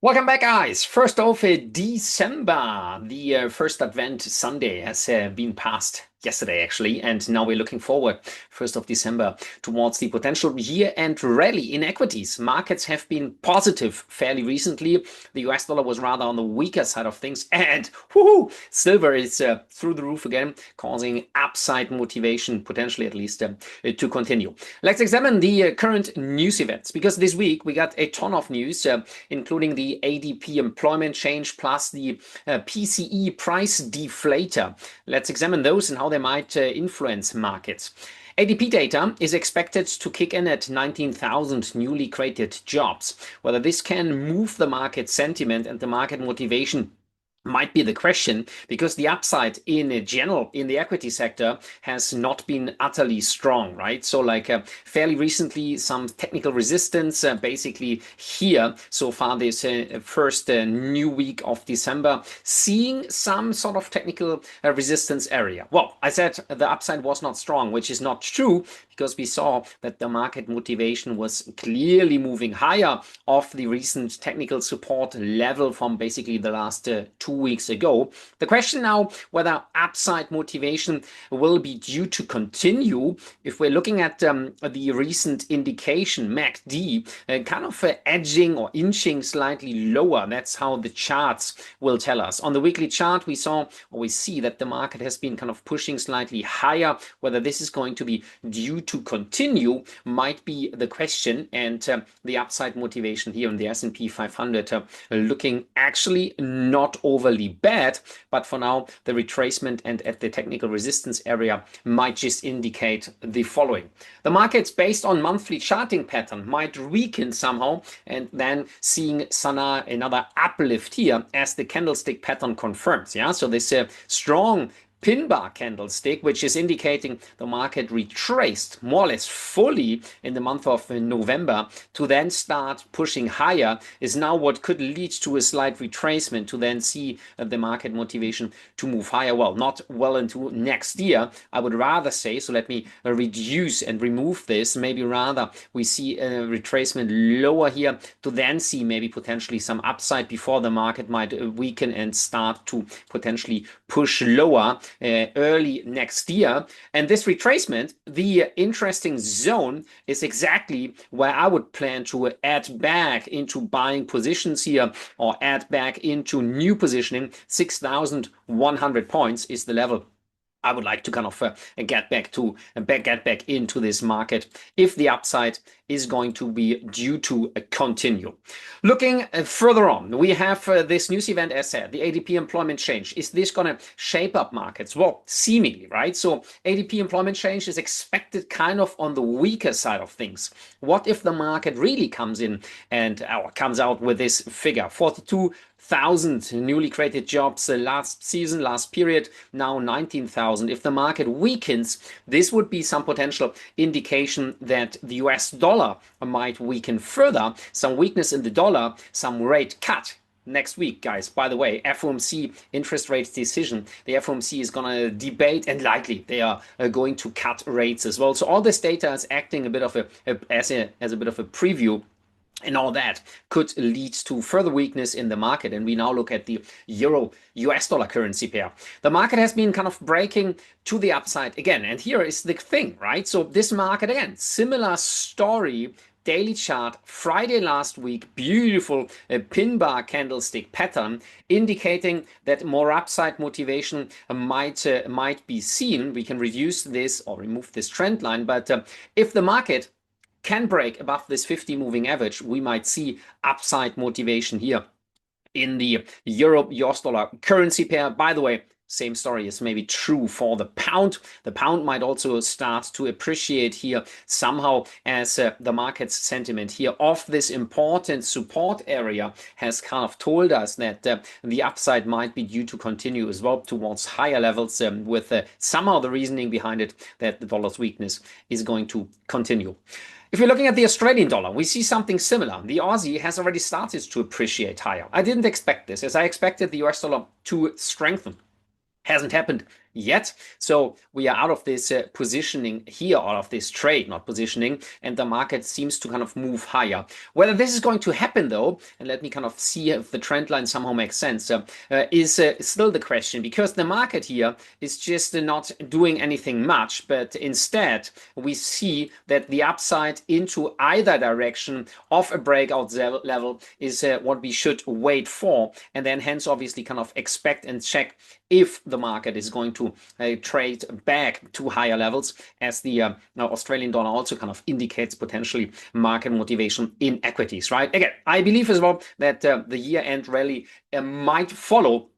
Welcome back, guys. First of December, the first Advent Sunday has been passed yesterday, actually, and now we're looking forward, 1st of December, towards the potential year-end rally in equities. Markets have been positive fairly recently. The US dollar was rather on the weaker side of things, and woohoo, silver is through the roof again, causing upside motivation, potentially at least, to continue. Let's examine the current news events, because this week we got a ton of news, including the ADP employment change plus the PCE price deflator. Let's examine those and how they might influence markets. ADP data is expected to kick in at 19,000 newly created jobs. Whether this can move the market sentiment and the market motivation might be the question, because the upside in general in the equity sector has not been utterly strong, right? So fairly recently, some technical resistance basically here so far this first new week of December, seeing some sort of technical resistance area. Well, I said the upside was not strong, which is not true, because we saw that the market motivation was clearly moving higher off the recent technical support level from basically the last 2 weeks ago. The question now, whether upside motivation will be due to continue. If we're looking at the recent indication, MACD, kind of edging or inching slightly lower. That's how the charts will tell us. On the weekly chart, we see that the market has been kind of pushing slightly higher. Whether this is going to be due to continue might be the question, and the upside motivation here in the S&P 500 looking actually not overly bad, but for now the retracement and at the technical resistance area might just indicate the following. The markets based on monthly charting pattern might weaken somehow, and then seeing another uplift here as the candlestick pattern confirms. So this strong pin bar candlestick, which is indicating the market retraced more or less fully in the month of November to then start pushing higher, is now what could lead to a slight retracement to then see the market motivation to move higher. Well, not well into next year, I would rather say. So let me reduce and remove this. Maybe rather we see a retracement lower here to then see maybe potentially some upside before the market might weaken and start to potentially push lower early next year. And this retracement, the interesting zone, is exactly where I would plan to add back into buying positions here, or add back into new positioning. 6,100 points is the level I would like to kind of get back into this market if the upside is going to be due to continue. Looking further on, we have this news event, as said, the ADP employment change. Is this going to shape up markets? Well, seemingly, right? So ADP employment change is expected kind of on the weaker side of things. What if the market really comes in and comes out with this figure, 42,000 newly created jobs last period, now 19,000. If the market weakens, this would be some potential indication that the US dollar might weaken further. Some weakness in the dollar, some rate cut next week, guys. By the way, FOMC interest rates decision. The FOMC is going to debate, and likely they are going to cut rates as well. So all this data is acting a bit of as a bit of a preview. And all that could lead to further weakness in the market. And we now look at the euro US dollar currency pair. The market has been kind of breaking to the upside again. And here is the thing, right? So this market, again, similar story. Daily chart, Friday last week, beautiful pin bar candlestick pattern, indicating that more upside motivation might be seen. We can reduce this or remove this trend line. But if the market can break above this 50 moving average, we might see upside motivation here in the euro US dollar currency pair. By the way, same story is maybe true for the pound. The pound might also start to appreciate here somehow, as the market's sentiment here of this important support area has kind of told us that the upside might be due to continue as well towards higher levels, with somehow the reasoning behind it that the dollar's weakness is going to continue. If you're looking at the Australian dollar, we see something similar. The Aussie has already started to appreciate higher. I didn't expect this, as I expected the US dollar to strengthen. Hasn't happened yet. So we are out of this positioning here, out of this trade, not positioning, and the market seems to kind of move higher. Whether this is going to happen though, and let me kind of see if the trend line somehow makes sense, is still the question, because the market here is just not doing anything much, but instead we see that the upside into either direction of a breakout level is what we should wait for, and then hence obviously kind of expect and check if the market is going to trade back to higher levels, as the Australian dollar also kind of indicates potentially market motivation in equities, right? Again, I believe as well that the year-end rally might follow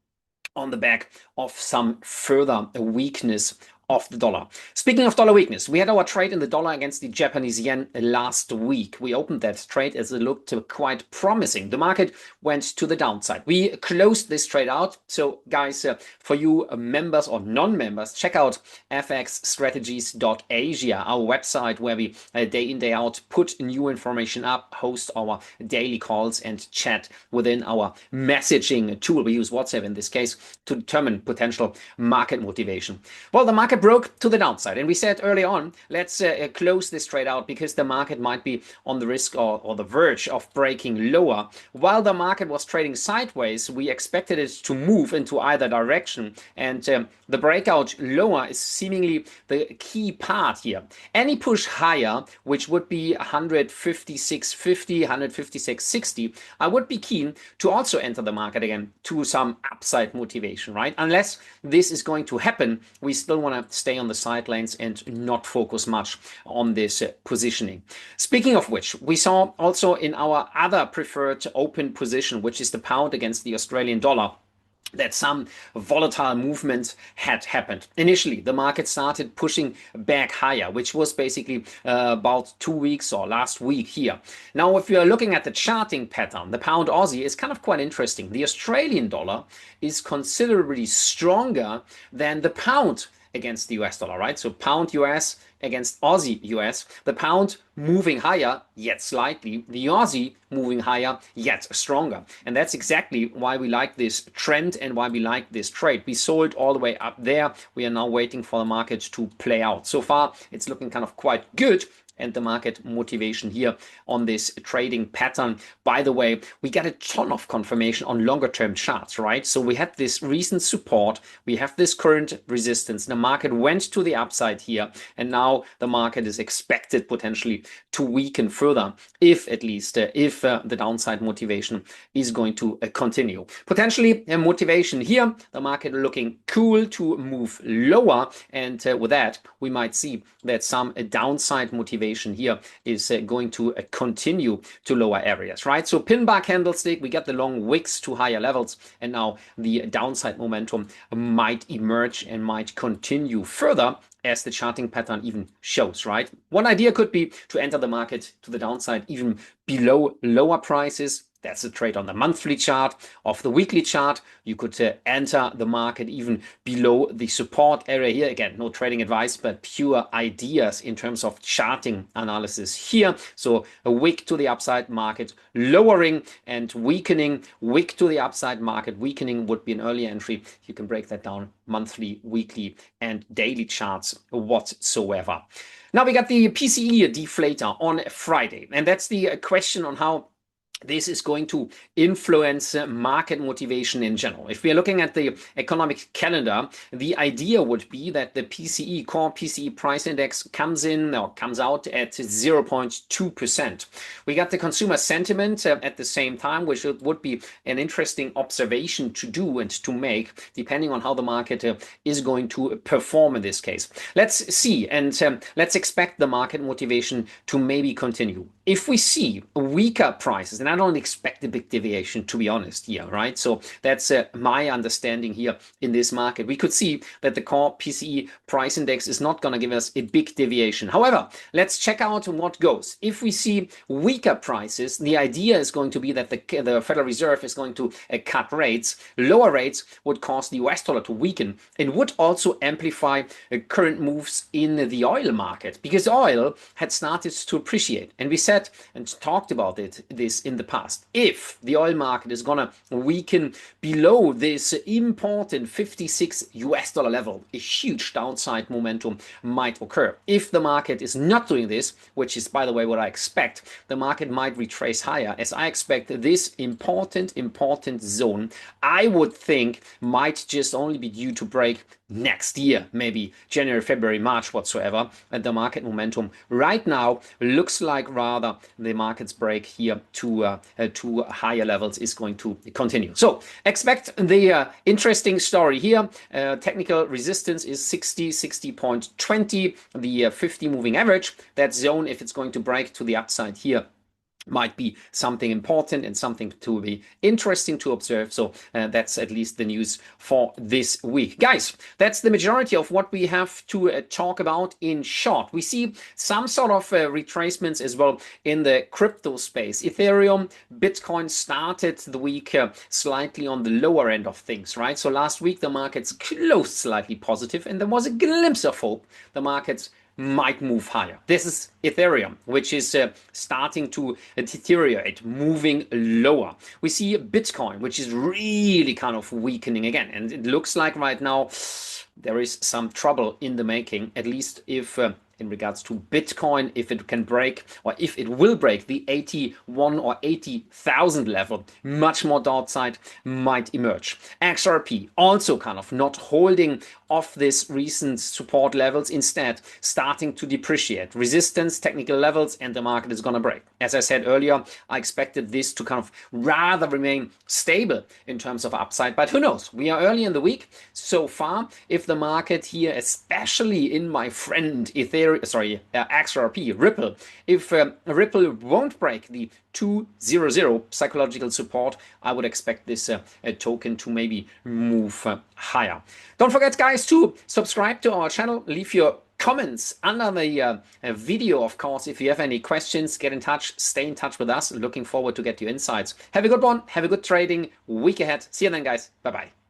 on the back of some further weakness of the dollar. Speaking of dollar weakness, we had our trade in the dollar against the Japanese yen last week. We opened that trade as it looked quite promising. The market went to the downside. We closed this trade out. So guys, for you members or non-members, check out fxstrategies.asia, our website where we day in, day out put new information up, host our daily calls and chat within our messaging tool. We use WhatsApp in this case to determine potential market motivation. Well, the market broke to the downside, and we said early on, let's close this trade out because the market might be on the risk or the verge of breaking lower. While the market was trading sideways, we expected it to move into either direction, and the breakout lower is seemingly the key part here. Any push higher, which would be 156.50, 156.60, I would be keen to also enter the market again to some upside motivation, right? Unless this is going to happen, we still want to stay on the sidelines and not focus much on this positioning. Speaking of which, we saw also in our other preferred open position, which is the pound against the Australian dollar, that some volatile movements had happened. Initially, the market started pushing back higher, which was basically about 2 weeks or last week here. Now, if you are looking at the charting pattern, the pound Aussie is kind of quite interesting. The Australian dollar is considerably stronger than the pound against the US dollar, right? So pound US against Aussie US, the pound moving higher, yet slightly, the Aussie moving higher, yet stronger. And that's exactly why we like this trend and why we like this trade. We sold all the way up there. We are now waiting for the market to play out. So far, it's looking kind of quite good. And the market motivation here on this trading pattern. By the way, we got a ton of confirmation on longer term charts, right? So we had this recent support, we have this current resistance. The market went to the upside here, and now the market is expected potentially to weaken further, if at least if the downside motivation is going to continue. Potentially a motivation here, the market looking cool to move lower, and with that we might see that some downside motivation here is going to continue to lower areas, right? So pin bar candlestick, we get the long wicks to higher levels, and now the downside momentum might emerge and might continue further, as the charting pattern even shows, right? One idea could be to enter the market to the downside even below lower prices. That's a trade on the monthly chart. Of the weekly chart, you could enter the market even below the support area here. Again, no trading advice, but pure ideas in terms of charting analysis here. So a wick to the upside, market lowering and weakening. Wick to the upside, market weakening would be an early entry. You can break that down monthly, weekly, and daily charts whatsoever. Now we got the PCE deflator on Friday, and that's the question on how this is going to influence market motivation in general. If we are looking at the economic calendar, the idea would be that the PCE, core PCE price index, comes out at 0.2%. We got the consumer sentiment at the same time, which would be an interesting observation to do and to make, depending on how the market is going to perform in this case. Let's see, and let's expect the market motivation to maybe continue. If we see weaker prices, and I don't expect a big deviation, to be honest here, right? So that's my understanding here in this market. We could see that the core PCE price index is not going to give us a big deviation. However, let's check out what goes. If we see weaker prices, the idea is going to be that the Federal Reserve is going to cut rates. Lower rates would cause the US dollar to weaken. It would also amplify current moves in the oil market, because oil had started to appreciate. And we said and talked about this in in the past. If the oil market is gonna weaken below this important 56 US dollar level, a huge downside momentum might occur. If the market is not doing this, which is, by the way, what I expect, the market might retrace higher, as I expect this important zone, I would think, might just only be due to break next year, maybe January, February, March, whatsoever. And the market momentum right now looks like rather the market's break here to higher levels is going to continue. So expect the interesting story here. Technical resistance is 60.20, the 50 moving average. That zone, if it's going to break to the upside here, might be something important and something to be interesting to observe. So that's at least the news for this week. Guys, that's the majority of what we have to talk about in short. We see some sort of retracements as well in the crypto space. Ethereum, Bitcoin started the week slightly on the lower end of things, right? So last week the markets closed slightly positive and there was a glimpse of hope. The markets might move higher. This is Ethereum, which is starting to deteriorate, moving lower. We see Bitcoin, which is really kind of weakening again. And it looks like right now there is some trouble in the making, at least if in regards to Bitcoin, if it can break, or if it will break the 81 or 80,000 level, much more downside might emerge. XRP also kind of not holding off this recent support levels, instead starting to depreciate. Resistance, technical levels, and the market is going to break. As I said earlier, I expected this to kind of rather remain stable in terms of upside, but who knows? We are early in the week so far. If the market here, especially in my friend XRP, Ripple, if Ripple won't break the 200 psychological support, I would expect this token to maybe move higher. Don't forget, guys, to subscribe to our channel. Leave your comments under the video, of course. If you have any questions, get in touch, stay in touch with us. Looking forward to get your insights. Have a good one. Have a good trading week ahead. See you then, guys. Bye-bye.